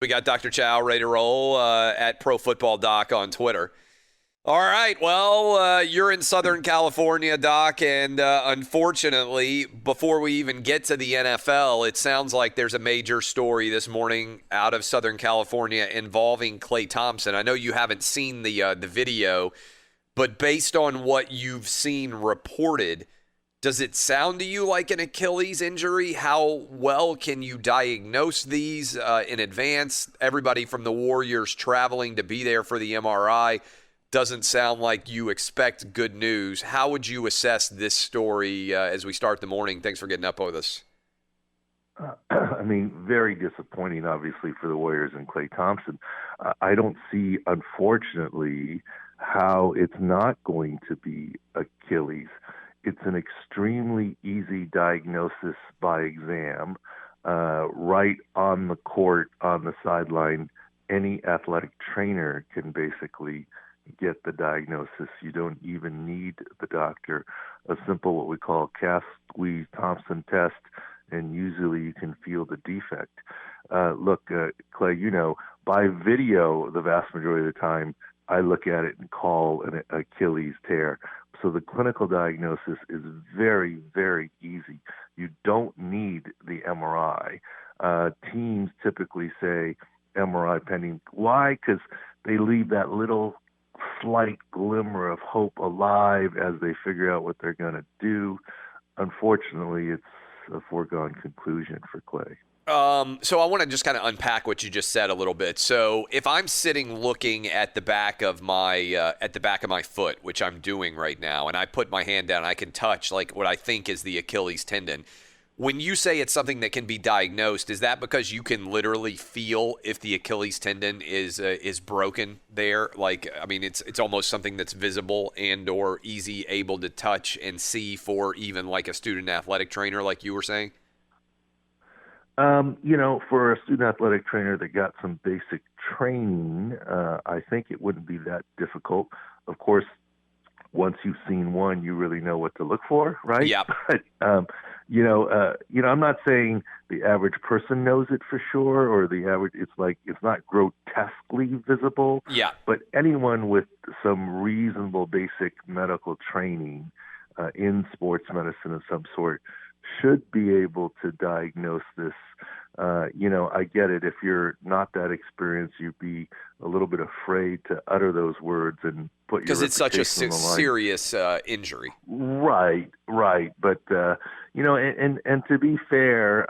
We got Dr. Chao ready to roll at Pro Football Doc on Twitter. All right, well, you're in Southern California, Doc, and unfortunately, before we even get to the NFL, it sounds like there's a major story this morning out of Southern California involving Klay Thompson. I know you haven't seen the video, but based on what you've seen reported, does it sound to you like an Achilles injury? How well can you diagnose these in advance? Everybody from the Warriors traveling to be there for the MRI doesn't sound like you expect good news. How would you assess this story as we start the morning? Thanks for getting up with us. Very disappointing, obviously, for the Warriors and Klay Thompson. I don't see, unfortunately, how it's not going to be Achilles. It's an extremely easy diagnosis by exam, right on the court, on the sideline. Any athletic trainer can basically get the diagnosis. You don't even need the doctor. A simple, what we call calf squeeze Thompson test, and usually you can feel the defect. Look, Clay, by video, the vast majority of the time, I look at it and call an Achilles tear. So the clinical diagnosis is very, very easy. You don't need the MRI. Teams typically say MRI pending. Why? Because they leave that little slight glimmer of hope alive as they figure out what they're going to do. Unfortunately, it's a foregone conclusion for Klay. So I want to just kind of unpack what you just said a little bit. So if I'm sitting looking at the back of my foot, which I'm doing right now, and I put my hand down, I can touch like what I think is the Achilles tendon. When you say it's something that can be diagnosed, is that because you can literally feel if the Achilles tendon is broken there? Like, I mean, it's almost something that's visible and or easy able to touch and see for even like a student athletic trainer, like you were saying? For a student athletic trainer that got some basic training, I think it wouldn't be that difficult. Of course, once you've seen one, you really know what to look for, right? Yep. But, I'm not saying the average person knows it for sure, or it's not grotesquely visible. Yeah. But anyone with some reasonable basic medical training in sports medicine of some sort should be able to diagnose this. I get it. If you're not that experienced, you'd be a little bit afraid to utter those words and put your because it's such a serious injury. Right. But, and to be fair,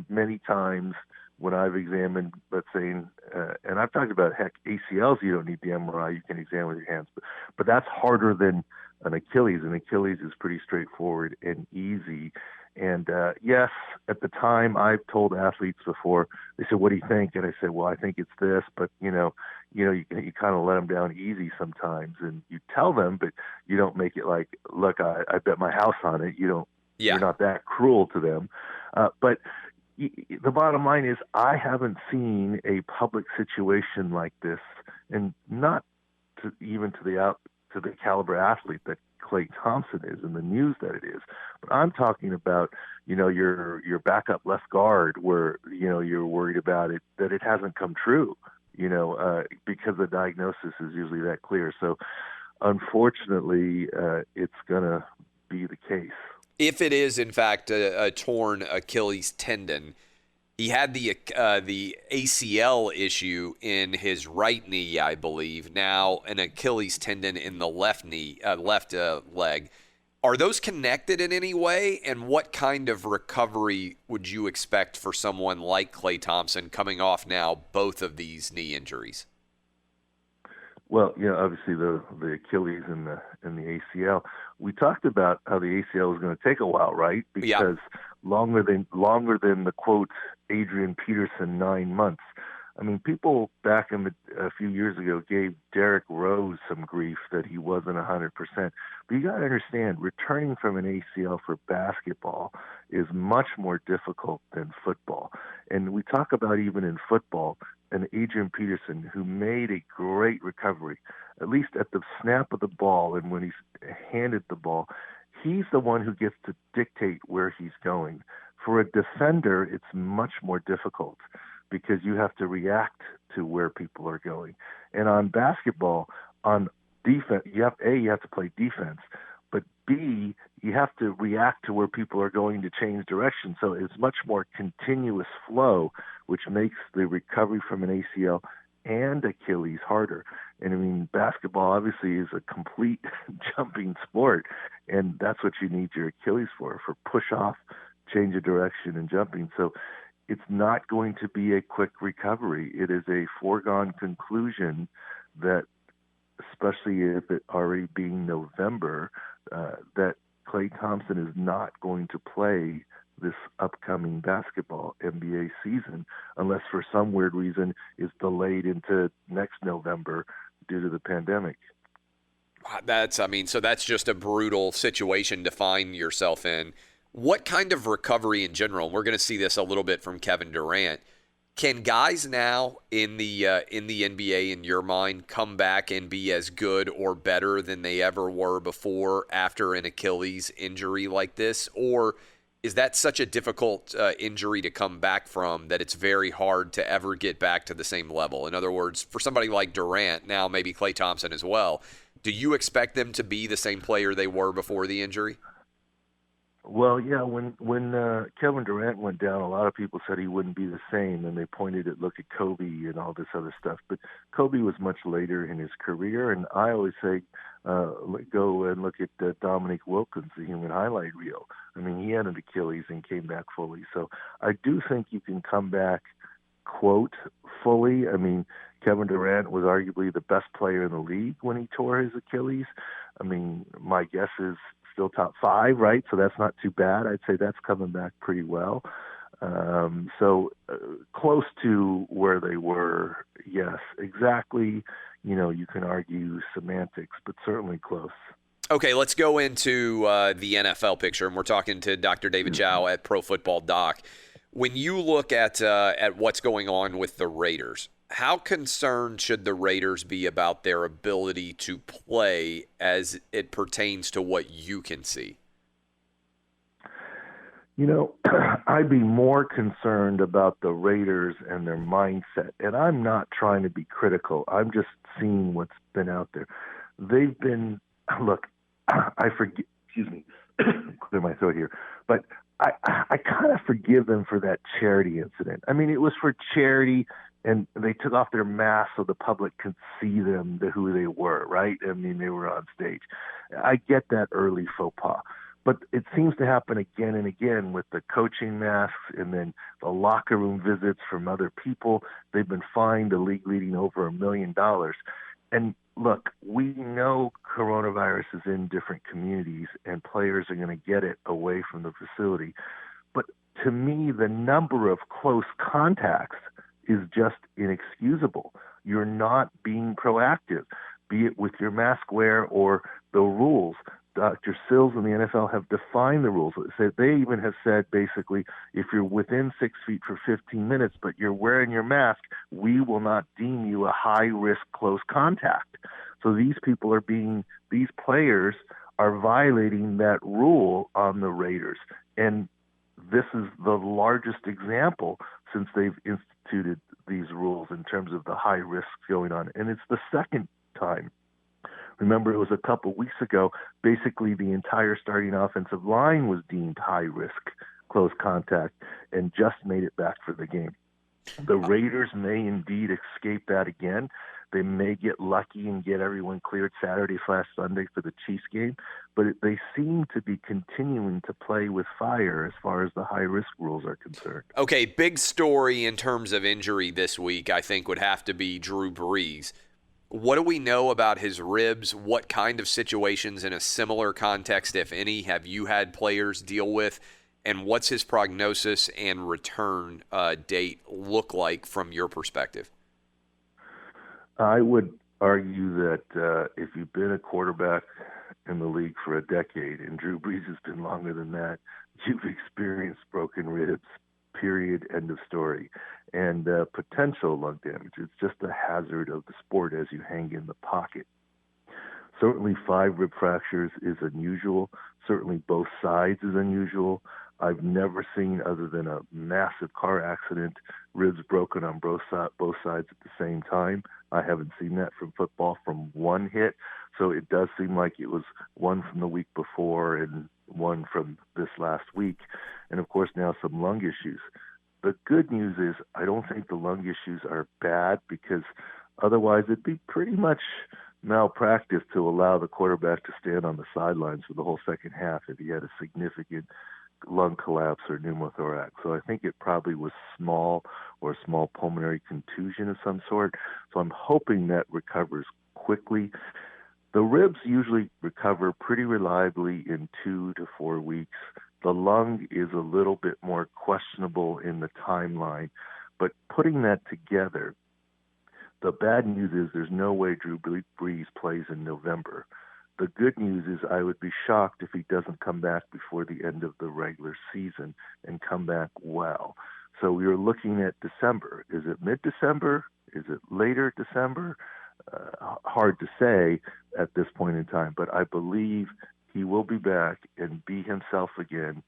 many times when I've examined, let's say, and I've talked about, heck, ACLs, you don't need the MRI, you can examine with your hands, but that's harder than an Achilles. An Achilles is pretty straightforward and easy. And yes, at the time, I've told athletes before, they said, "What do you think?" And I said, "Well, I think it's this," but you kind of let them down easy sometimes, and you tell them, but you don't make it like, "Look, I bet my house on it." You're not that cruel to them. But the bottom line is, I haven't seen a public situation like this, and not even to the caliber athlete that Klay Thompson is and the news that it is. But I'm talking about, your backup left guard where, you're worried about it, that it hasn't come true, because the diagnosis is usually that clear. So unfortunately, it's going to be the case. If it is, in fact, a torn Achilles tendon, he had the ACL issue in his right knee, I believe. Now an Achilles tendon in the left knee, left leg. Are those connected in any way? And what kind of recovery would you expect for someone like Klay Thompson coming off now both of these knee injuries? Well, obviously the Achilles and the ACL. We talked about how the ACL was going to take a while, right? Because longer than the quote Adrian Peterson 9 months. I mean, people back a few years ago gave Derrick Rose some grief that he wasn't 100%. But you got to understand, returning from an ACL for basketball is much more difficult than football. And we talk about, even in football, an Adrian Peterson who made a great recovery, at least at the snap of the ball, and when he's handed the ball, he's the one who gets to dictate where he's going. For a defender, it's much more difficult. because you have to react to where people are going. And on basketball, on defense, you have to play defense, but B, you have to react to where people are going to change direction. So it's much more continuous flow, which makes the recovery from an ACL and Achilles harder. And I mean, basketball obviously is a complete jumping sport, and that's what you need your Achilles for push off, change of direction, and jumping. So it's not going to be a quick recovery. It is a foregone conclusion that, especially if it already being November, that Klay Thompson is not going to play this upcoming basketball NBA season unless for some weird reason is delayed into next November due to the pandemic. So that's just a brutal situation to find yourself in. What kind of recovery in general, and we're going to see this a little bit from Kevin Durant, can guys now in the NBA, in your mind, come back and be as good or better than they ever were before after an Achilles injury like this? Or is that such a difficult injury to come back from that it's very hard to ever get back to the same level? In other words, for somebody like Durant, now maybe Klay Thompson as well, do you expect them to be the same player they were before the injury? Well, yeah, when Kevin Durant went down, a lot of people said he wouldn't be the same, and they pointed at look at Kobe and all this other stuff. But Kobe was much later in his career, and I always say go and look at Dominique Wilkins, the human highlight reel. I mean, he had an Achilles and came back fully. So I do think you can come back, quote, fully. I mean, Kevin Durant was arguably the best player in the league when he tore his Achilles. I mean, my guess is still top 5, right? So that's not too bad. I'd say that's coming back pretty well. Close to where they were, yes. Exactly, you can argue semantics, but certainly close. Okay, let's go into the NFL picture, and we're talking to Dr. David Chao at Pro Football Doc. When you look at what's going on with the Raiders, how concerned should the Raiders be about their ability to play as it pertains to what you can see? I'd be more concerned about the Raiders and their mindset. And I'm not trying to be critical. I'm just seeing what's been out there. They've been, look, I forgive, excuse me, clear my throat here, but I kind of forgive them for that charity incident. I mean, it was for charity, and they took off their masks so the public could see them, who they were, right? I mean, they were on stage. I get that early faux pas. But it seems to happen again and again with the coaching masks and then the locker room visits from other people. They've been fined, the league leading over $1 million. And look, we know coronavirus is in different communities and players are going to get it away from the facility. But to me, the number of close contacts is just inexcusable. You're not being proactive, be it with your mask wear or the rules. Dr. Sills and the NFL have defined the rules. They even have said, basically, if you're within 6 feet for 15 minutes, but you're wearing your mask, we will not deem you a high-risk close contact. So these players are violating that rule on the Raiders. And this is the largest example since they've instituted these rules in terms of the high risks going on. And it's the second time. Remember, it was a couple weeks ago, basically the entire starting offensive line was deemed high-risk close contact and just made it back for the game. The Raiders may indeed escape that again. They may get lucky and get everyone cleared Saturday/Sunday for the Chiefs game, but they seem to be continuing to play with fire as far as the high-risk rules are concerned. Okay, big story in terms of injury this week, I think, would have to be Drew Brees. What do we know about his ribs? What kind of situations in a similar context, if any, have you had players deal with? And what's his prognosis and return date look like from your perspective? I would argue that if you've been a quarterback in the league for a decade, and Drew Brees has been longer than that, you've experienced broken ribs, period, end of story. And potential lung damage. It's just a hazard of the sport as you hang in the pocket. Certainly 5 rib fractures is unusual. Certainly both sides is unusual. I've never seen, other than a massive car accident, ribs broken on both sides at the same time. I haven't seen that from football from one hit. So it does seem like it was one from the week before and one from this last week. And, of course, now some lung issues. The good news is I don't think the lung issues are bad, because otherwise it'd be pretty much malpractice to allow the quarterback to stand on the sidelines for the whole second half if he had a significant lung collapse or pneumothorax. So I think it probably was small, or a small pulmonary contusion of some sort. So I'm hoping that recovers quickly. The ribs usually recover pretty reliably in 2 to 4 weeks. The lung is a little bit more questionable in the timeline. But putting that together, the bad news is there's no way Drew Brees plays in November. The good news is I would be shocked if he doesn't come back before the end of the regular season and come back well. So we are looking at December. Is it mid-December? Is it later December? Hard to say at this point in time, but I believe he will be back and be himself again,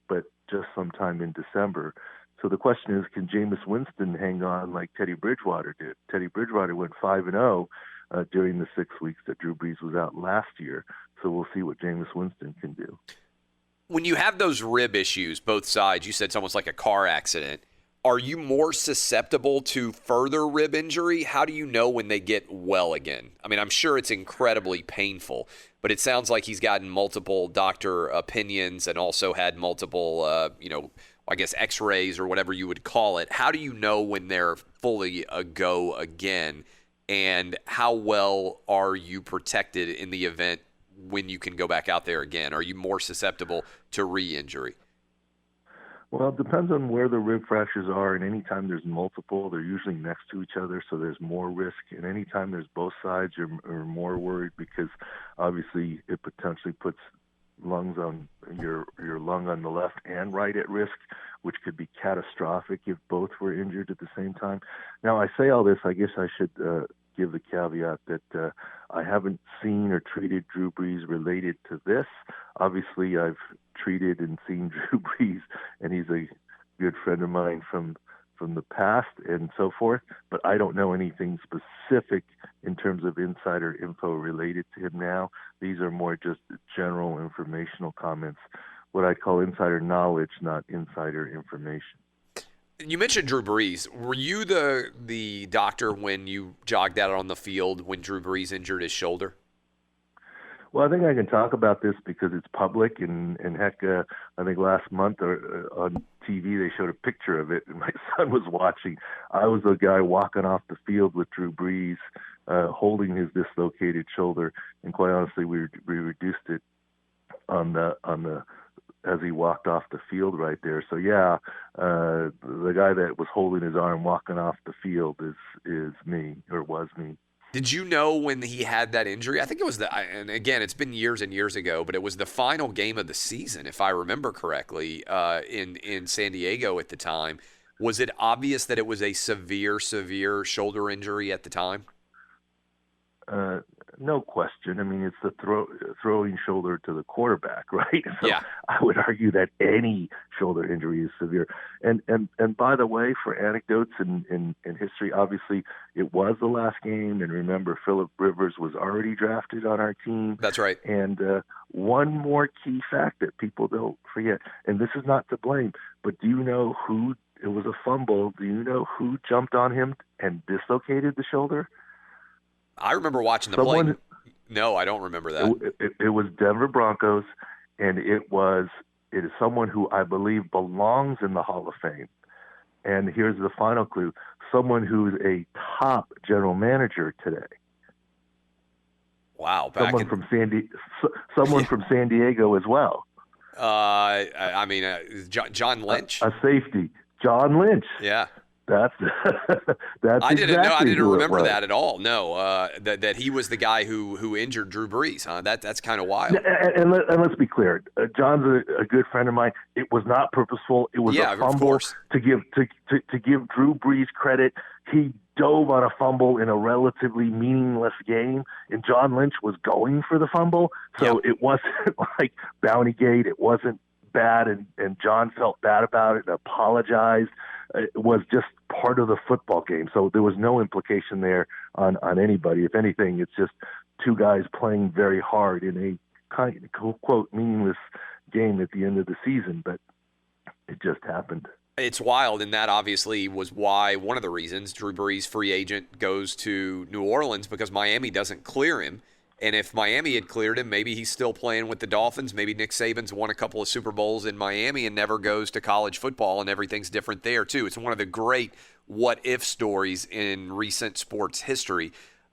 but just sometime in December. So the question is, can Jameis Winston hang on like Teddy Bridgewater did? Teddy Bridgewater went 5-0 during the 6 weeks that Drew Brees was out last year. So we'll see what Jameis Winston can do. When you have those rib issues, both sides, you said it's almost like a car accident. Are you more susceptible to further rib injury? How do you know when they get well again? I mean, I'm sure it's incredibly painful, but it sounds like he's gotten multiple doctor opinions and also had multiple, I guess x-rays or whatever you would call it. How do you know when they're fully a go again? And how well are you protected in the event when you can go back out there again? Are you more susceptible to re-injury? Well, it depends on where the rib fractures are, and anytime there's multiple, they're usually next to each other, so there's more risk. And anytime there's both sides, you're more worried, because obviously it potentially puts lungs on your lung on the left and right at risk, which could be catastrophic if both were injured at the same time. Now, I say all this, I guess I should give the caveat that I haven't seen or treated Drew Brees related to this. Obviously, I've treated and seen Drew Brees, and he's a good friend of mine from the past and so forth, but I don't know anything specific in terms of insider info related to him now. These are more just general informational comments, what I call insider knowledge, not insider information. You mentioned Drew Brees. Were you the doctor when you jogged out on the field when Drew Brees injured his shoulder? Well, I think I can talk about this because it's public, and heck, I think last month on TV they showed a picture of it, and my son was watching. I was the guy walking off the field with Drew Brees, holding his dislocated shoulder, and quite honestly, we reduced it on the as he walked off the field right there. So yeah, the guy that was holding his arm walking off the field is me, or was me. Did you know when he had that injury? I think it was and again, it's been years and years ago, but it was the final game of the season, if I remember correctly, in San Diego at the time. Was it obvious that it was a severe shoulder injury at the time? No question. I mean, it's the throwing shoulder to the quarterback, right? So yeah. I would argue that any shoulder injury is severe. And by the way, for anecdotes in history, obviously it was the last game. And remember, Phillip Rivers was already drafted on our team. That's right. And one more key fact that people don't forget, and this is not to blame, but do you know who? It was a fumble. Do you know who jumped on him and dislocated the shoulder? I remember watching the play. No, I don't remember that. It was Denver Broncos, and it is someone who I believe belongs in the Hall of Fame. And here's the final clue: someone who's a top general manager today. Wow, someone from San Diego as well. John Lynch, a safety, John Lynch. Yeah. That's I didn't exactly know. I didn't remember that at all. No, that he was the guy who injured Drew Brees. Huh? That's kind of wild. And let's be clear. John's a good friend of mine. It was not purposeful. It was a fumble. To give Drew Brees credit, he dove on a fumble in a relatively meaningless game, and John Lynch was going for the fumble. So It wasn't like Bountygate. It wasn't bad, and John felt bad about it and apologized. It was just part of the football game. So there was no implication there on anybody. If anything, it's just two guys playing very hard in a kind of, quote, meaningless game at the end of the season, but it just happened. It's wild, and that obviously was why one of the reasons Drew Brees, free agent, goes to New Orleans, because Miami doesn't clear him. And if Miami had cleared him, maybe he's still playing with the Dolphins. Maybe Nick Saban's won a couple of Super Bowls in Miami and never goes to college football, and everything's different there, too. It's one of the great what-if stories in recent sports history.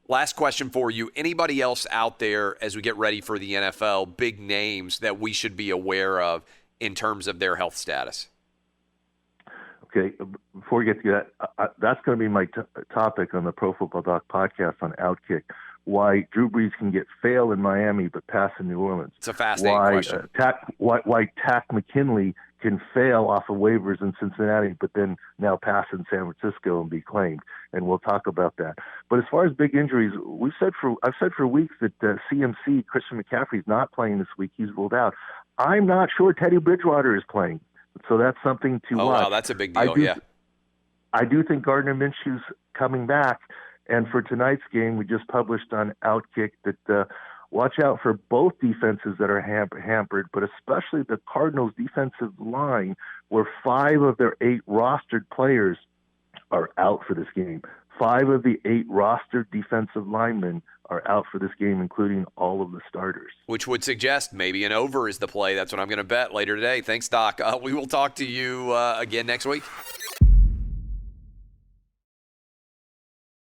Last question for you. Anybody else out there, as we get ready for the NFL, big names that we should be aware of in terms of their health status? Okay, before we get to that, that's going to be my topic on the Pro Football Doc podcast on Outkick. Why Drew Brees can get fail in Miami but pass in New Orleans. It's a fascinating question. Why Tack McKinley can fail off of waivers in Cincinnati but then now pass in San Francisco and be claimed. And we'll talk about that. But as far as big injuries, I've said for weeks that CMC, Christian McCaffrey, is not playing this week. He's ruled out. I'm not sure Teddy Bridgewater is playing. So that's something to watch. Wow, that's a big deal, I do think Gardner Minshew's coming back. And for tonight's game, we just published on Outkick that watch out for both defenses that are hampered, but especially the Cardinals' defensive line, where 5 of their 8 rostered players are out for this game. 5 of the 8 rostered defensive linemen are out for this game, including all of the starters. Which would suggest maybe an over is the play. That's what I'm going to bet later today. Thanks, Doc. We will talk to you again next week.